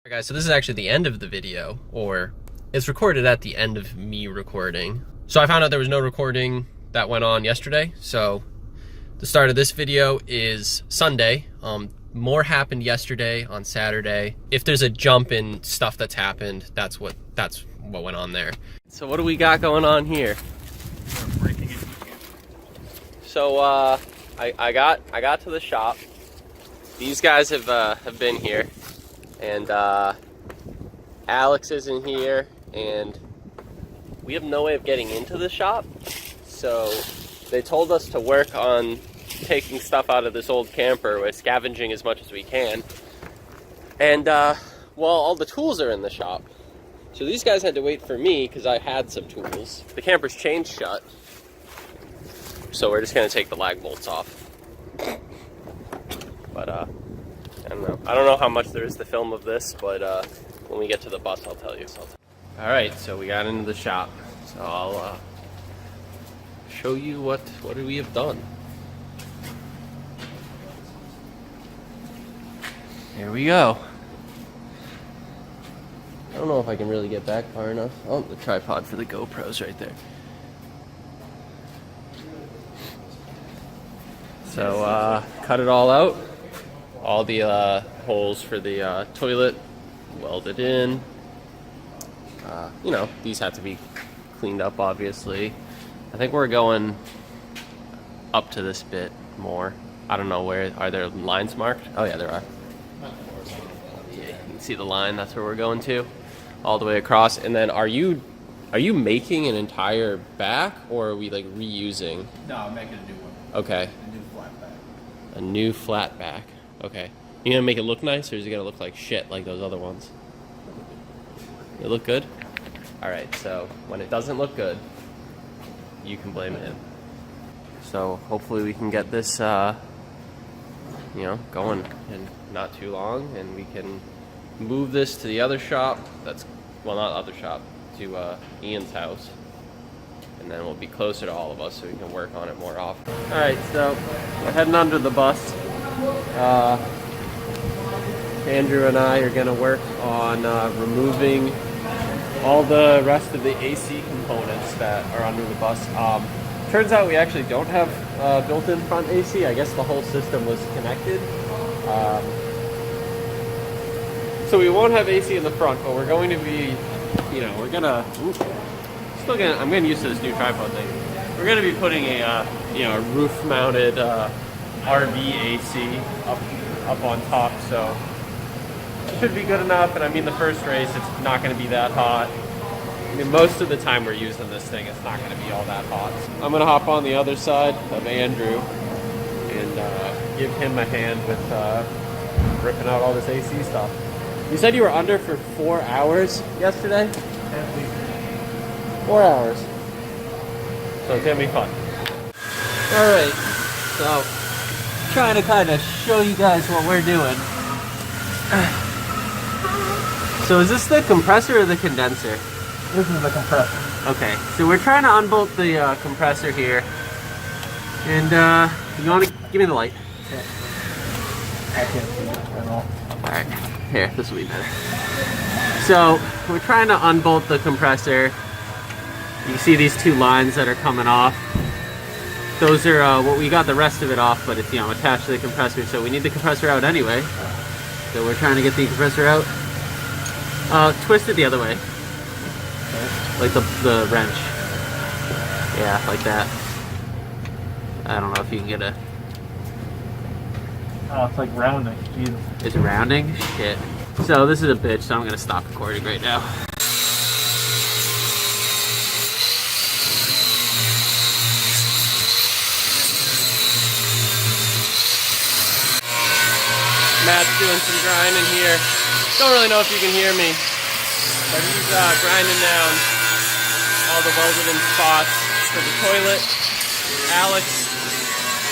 Alright guys, so this is actually the end of the video, or it's recorded at the end of me recording. So I found out there was no recording that went on yesterday, so the start of this video is Sunday. More happened yesterday on Saturday. If there's a jump in stuff that's happened, that's what went on there. So what do we got going on here? So I got to the shop. These guys have been here, and Alex is in here, and we have no way of getting into the shop. So they told us to work on taking stuff out of this old camper. We're scavenging as much as we can, and well, all the tools are in the shop. So these guys had to wait for me because I had some tools. The camper's chained shut, so we're just gonna take the lag bolts off. But I don't know how much there is to film of this, but when we get to the bus, I'll tell you. All right, so we got into the shop, so I'll show you what we have done. Here we go. I don't know if I can really get back far enough. Oh, the tripod for the GoPro's right there. So cut it all out. All the holes for the toilet welded in. You know, these have to be cleaned up, obviously. I think we're going up to this bit more. I don't know where. Are there lines marked? Oh yeah, there are. Yeah, you can see the line. That's where we're going to, all the way across. And then, are you making an entire back, or are we like reusing? No, I'm making a new one. Okay. A new flat back. A new flat back. Okay. You gonna make it look nice, or is it gonna look like shit like those other ones? It look good? Alright, so when it doesn't look good, you can blame him. So hopefully we can get this, you know, going in not too long, and we can move this to the other shop. That's, well, not other shop, to Ian's house. And then we'll be closer to all of us so we can work on it more often. Alright, so we're heading under the bus. Andrew and I are going to work on removing all the rest of the AC components that are under the bus. Turns out we actually don't have built-in front AC. I guess the whole system was connected. So we won't have AC in the front, but we're going to be, you know, we're going to... I'm getting used to this new tripod thing. We're going to be putting a, you know, roof-mounted RV AC up on top, so it should be good enough. And I mean, the first race, it's not going to be that hot. I mean, most of the time we're using this thing, it's not going to be all that hot. I'm going to hop on the other side of Andrew and give him a hand with ripping out all this AC stuff. You said you were under for 4 hours yesterday? At least. 4 hours. So it's gonna be fun. Alright, so trying to kind of show you guys what we're doing. So is this the compressor or the condenser? This is the compressor. Okay, so we're trying to unbolt the compressor here. And you want to give me the light? Yeah. I can't see it at all. Alright, here, this will be better. So we're trying to unbolt the compressor. You see these two lines that are coming off. Those are well, we got the rest of it off, but it's, you know, attached to the compressor, so we need the compressor out anyway. So we're trying to get the compressor out. Twist it the other way. Okay. Like the wrench. Yeah, like that. I don't know if you can get a... Oh, it's like rounding. Jesus. It's rounding? Shit. So this is a bitch, so I'm gonna stop recording right now. Matt's doing some grinding here. Don't really know if you can hear me, but he's grinding down all the welded in spots for the toilet. Alex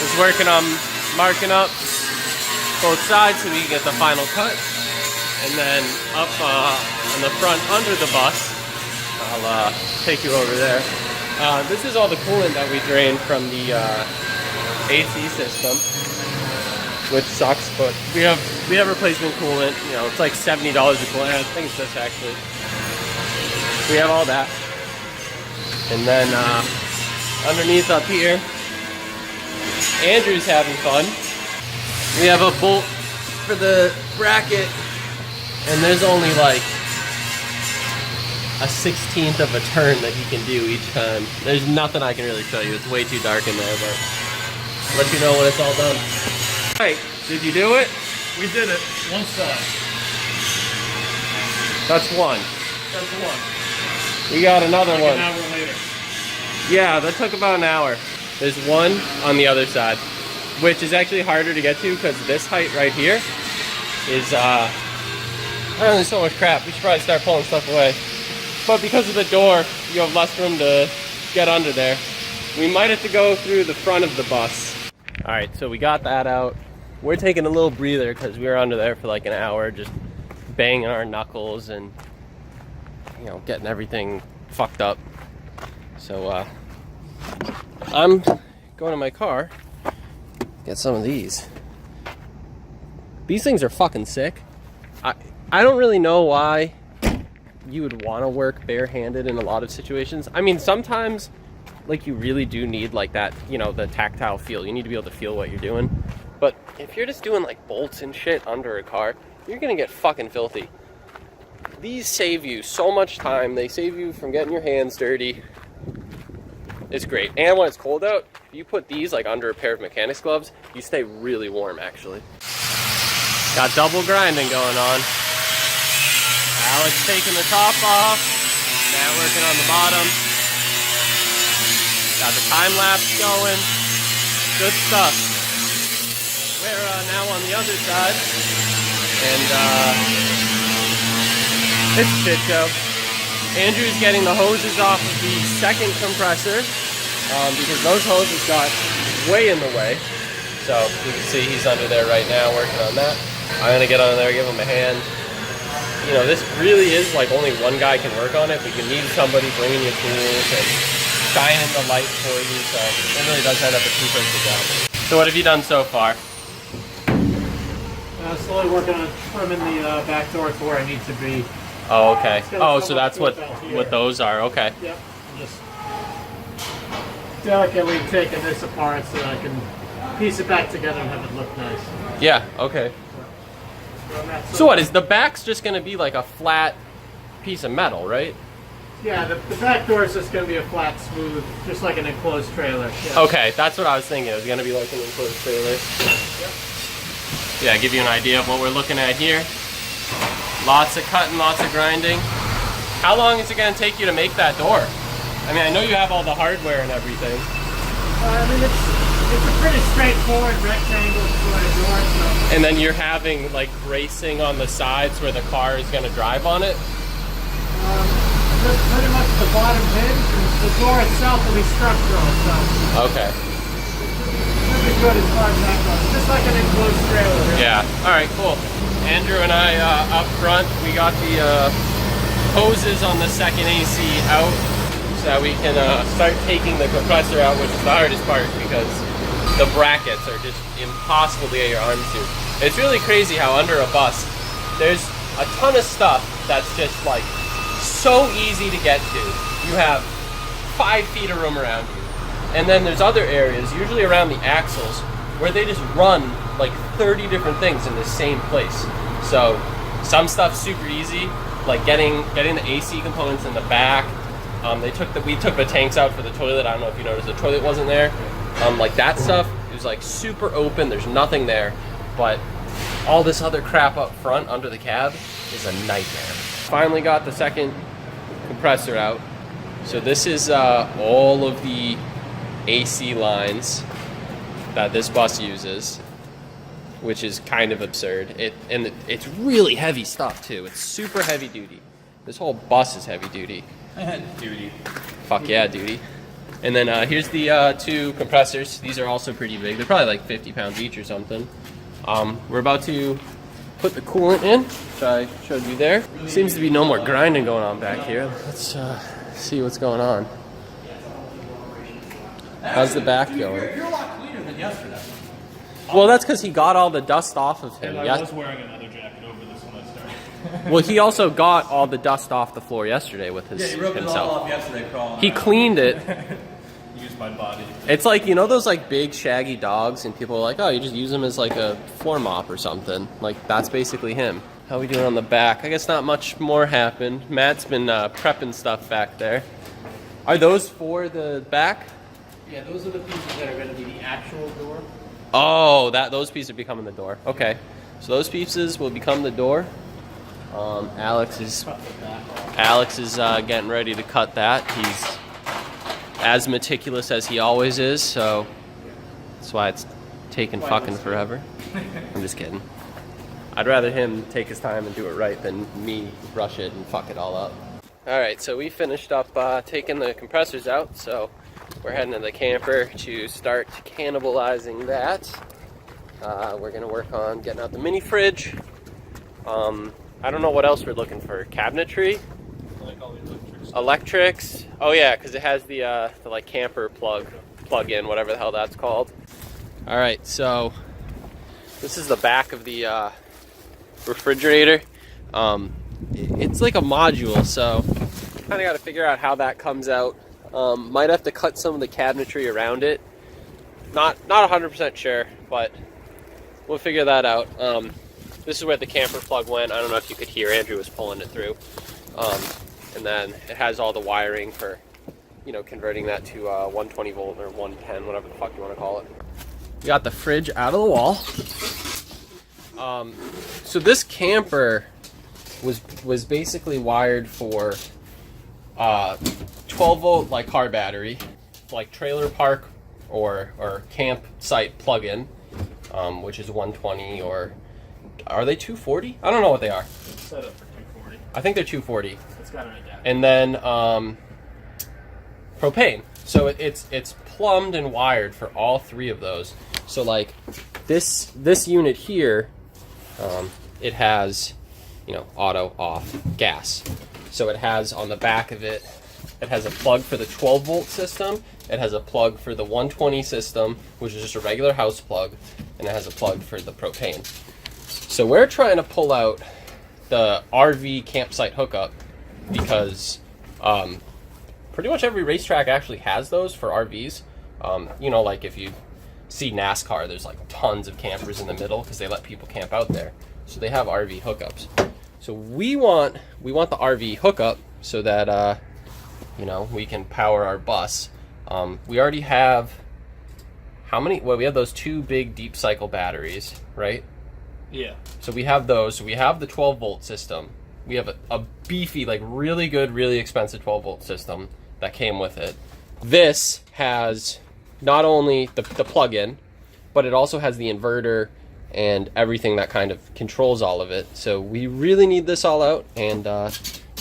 is working on marking up both sides so we can get the final cut. And then up on the front under the bus, I'll take you over there. This is all the coolant that we drained from the AC system. which sucks, but we have replacement coolant. You know, it's like $70 a coolant. I think it's this actually. We have all that. And then underneath up here, Andrew's having fun. We have a bolt for the bracket, and there's only like a 16th of a turn that he can do each time. There's nothing I can really show you. It's way too dark in there, but I'll let you know when it's all done. All right, did you do it? We did it. One side. That's one. That's one. We got another Like one. an hour later. Yeah, that took about an hour. There's one on the other side, which is actually harder to get to because this height right here is, there's so much crap. We should probably start pulling stuff away. But because of the door, you have less room to get under there. We might have to go through the front of the bus. All right, so we got that out. We're taking a little breather because we were under there for like an hour, just banging our knuckles and, you know, getting everything fucked up. So I'm going to my car, get some of these. These things are fucking sick. I don't really know why you would want to work barehanded in a lot of situations. I mean, sometimes like you really do need like that, you know, the tactile feel. You need to be able to feel what you're doing. But if you're just doing like bolts and shit under a car, you're gonna get fucking filthy. These save you so much time. They save you from getting your hands dirty. It's great. And when it's cold out, if you put these like under a pair of mechanics gloves, you stay really warm actually. Got double grinding going on. Alex taking the top off. Matt working on the bottom. Got the time lapse going. Good stuff. We're now on the other side. And it's a shit show. Andrew's getting the hoses off of the second compressor because those hoses got way in the way. So you can see he's under there right now working on that. I'm gonna get on there, give him a hand. You know, this really is like only one guy can work on it, but you need somebody bringing you tools and shining the light for you. So it really does end up a two-person job. So what have you done so far? Slowly working on trimming the back door to where I need to be. Oh, okay. Oh, so that's what those are. Okay. Yep. I'm just delicately taking this apart so that I can piece it back together and have it look nice. Yeah. Okay. So what is the back's just going to be like a flat piece of metal, right? Yeah, the back door is just going to be a flat, smooth, just like an enclosed trailer. Yeah. Okay, that's what I was thinking. It was going to be like an enclosed trailer. Yep. Yeah, give you an idea of what we're looking at here. Lots of cutting, lots of grinding. How long is it going to take you to make that door? I mean, I know you have all the hardware and everything. I mean, it's a pretty straightforward rectangle sort of door. So. And then you're having like bracing on the sides where the car is going to drive on it? Just pretty much the bottom hinge, and the door itself will be structural. So. Okay. It'll be good as far as that goes. Just like an enclosed trailer. Really. Yeah. All right, cool. Andrew and I up front, we got the hoses on the second AC out so that we can start taking the compressor out, which is the hardest part because the brackets are just impossible to get your arms to. It's really crazy how under a bus, there's a ton of stuff that's just like so easy to get to. You have 5 feet of room around you. And then there's other areas, usually around the axles, where they just run like 30 different things in the same place. So some stuff's super easy, like getting the AC components in the back. We took the tanks out for the toilet. I don't know if you noticed the toilet wasn't there. Like that stuff, it was like super open. There's nothing there, but all this other crap up front under the cab is a nightmare. Finally got the second compressor out. So this is all of the AC lines that this bus uses, which is kind of absurd. It's really heavy stuff too. It's super heavy duty. This whole bus is heavy duty. Duty. Fuck yeah, duty. And then here's the 2 compressors. These are also pretty big. They're probably like 50 pounds each or something. We're about to put the coolant in, which I showed you there. Seems to be no more grinding going on back here. Let's see what's going on. How's the back going? You're a lot cleaner than yesterday. Well, that's because he got all the dust off of him. And I was wearing another jacket over this when I started. Well, he also got all the dust off the floor yesterday with his he rubbed himself. it all off yesterday crawling He around. cleaned it. Used my body. It's like, you know those like big shaggy dogs and people are like, oh, you just use them as like a floor mop or something. Like that's basically him. How we doing on the back? I guess not much more happened. Matt's been prepping stuff back there. Are those for the back? Yeah, those are the pieces that are going to be the actual door. Oh, those pieces are becoming the door. Okay, so those pieces will become the door. Alex is getting ready to cut that. He's as meticulous as he always is, so that's why it's taking fucking forever. I'm just kidding. I'd rather him take his time and do it right than me rush it and fuck it all up. All right, so we finished up taking the compressors out, so we're heading to the camper to start cannibalizing that. We're gonna work on getting out the mini fridge. I don't know what else we're looking for. Cabinetry? Like all the Electrics. Oh yeah, because it has the like camper plug-in, whatever the hell that's called. All right, so this is the back of the refrigerator. It's like a module, so kind of got to figure out how that comes out. Might have to cut some of the cabinetry around it. Not 100% sure, but we'll figure that out. This is where the camper plug went. I don't know if you could hear, Andrew was pulling it through. And then it has all the wiring for, you know, converting that to 120 volt or 110, whatever the fuck you want to call it. We got the fridge out of the wall. So this camper was basically wired for 12 volt like car battery, like trailer park or campsite plug-in, which is 120 or are they 240? I don't know what they are. It's set up for 240. I think they're 240. It's got an adapter. And then propane. So it's plumbed and wired for all three of those. So like this unit here, it has, you know, auto, off, gas. So it has on the back of it, it has a plug for the 12 volt system. It has a plug for the 120 system, which is just a regular house plug, and it has a plug for the propane. So we're trying to pull out the RV campsite hookup because pretty much every racetrack actually has those for RVs. You know, like if you see NASCAR, there's like tons of campers in the middle because they let people camp out there. So they have RV hookups. So we want the RV hookup so that you know, we can power our bus. We already have how many? Well, we have those two big deep cycle batteries, right? Yeah. So we have those. So we have the 12 volt system. We have a beefy, like really good, really expensive 12 volt system that came with it. This has not only the plug-in, but it also has the inverter and everything that kind of controls all of it. So we really need this all out, and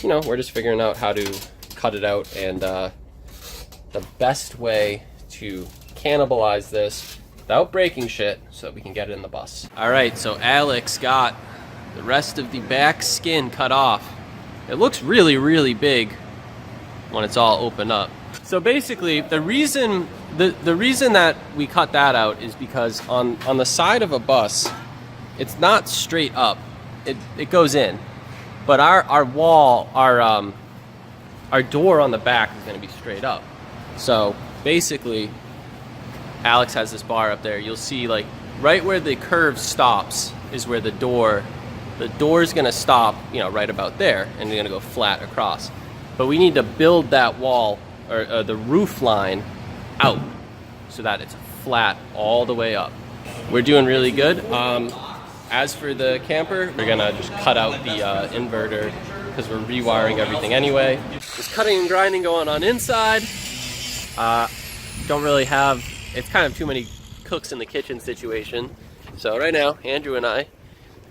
you know, we're just figuring out how to cut it out and the best way to cannibalize this without breaking shit so that we can get it in the bus. All right, so Alex got the rest of the back skin cut off. It looks really, really big when it's all opened up. So basically, the reason that we cut that out is because on the side of a bus, it's not straight up. It goes in, but our wall, our door on the back is going to be straight up. So basically, Alex has this bar up there. You'll see like right where the curve stops is where the door is going to stop, you know, right about there, and it's going to go flat across. But we need to build that wall or the roof line out so that it's flat all the way up. We're doing really good. As for the camper, we're gonna just cut out the inverter because we're rewiring everything anyway. There's cutting and grinding going on inside. Don't really have, it's kind of too many cooks in the kitchen situation. So right now, Andrew and I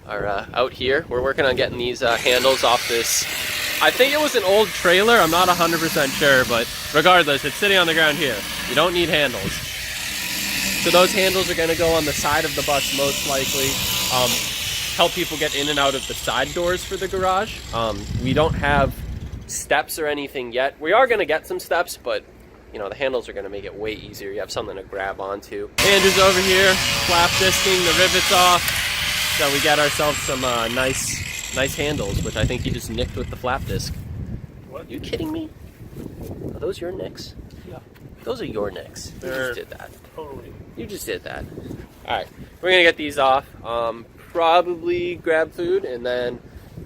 are out here. We're working on getting these handles off this. I think it was an old trailer. I'm not 100% sure, but regardless, it's sitting on the ground here. You don't need handles. So those handles are going to go on the side of the bus most likely. Help people get in and out of the side doors for the garage. We don't have steps or anything yet. We are going to get some steps, but you know, the handles are going to make it way easier. You have something to grab onto. Andrew's over here flap disking the rivets off, so we got ourselves some nice handles, which I think he just nicked with the flap disc. What? You kidding me? Are those your nicks? Yeah. Those are your nicks. You They're- just did that. Totally. You just did that. Alright, we're gonna get these off. Probably grab food, and then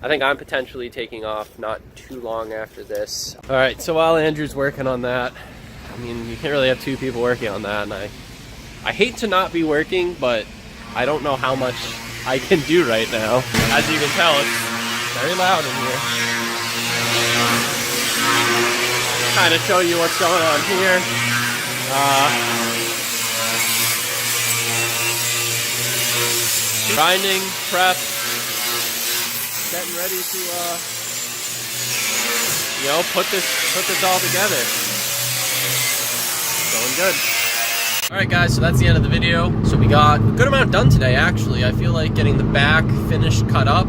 I think I'm potentially taking off not too long after this. Alright, so while Andrew's working on that, I mean, you can't really have two people working on that, and I hate to not be working, but I don't know how much I can do right now. As you can tell, it's very loud in here. Kind of show you what's going on here. Grinding, prep, getting ready to, you know, put this all together. Going good. All right, guys, so that's the end of the video. So we got a good amount done today, actually. I feel like getting the back finished, cut up,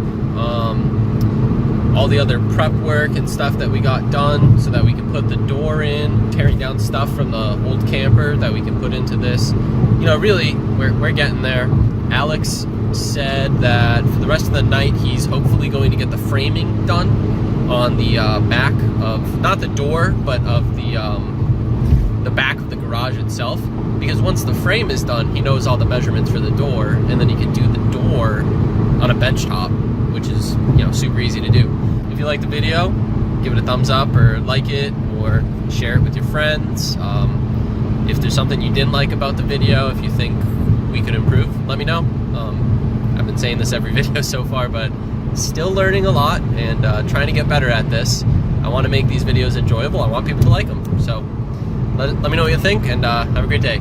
all the other prep work and stuff that we got done so that we can put the door in, tearing down stuff from the old camper that we can put into this. You know, really, we're getting there. Alex said that for the rest of the night he's hopefully going to get the framing done on the back of, not the door, but of the back of the garage itself, because once the frame is done he knows all the measurements for the door, and then he can do the door on a bench top, which is, you know, super easy to do. If you like the video, give it a thumbs up or like it or share it with your friends. If there's something you didn't like about the video, if you think we could improve, let me know. I've been saying this every video so far, but still learning a lot and trying to get better at this. I want to make these videos enjoyable. I want people to like them. So let me know what you think, and have a great day.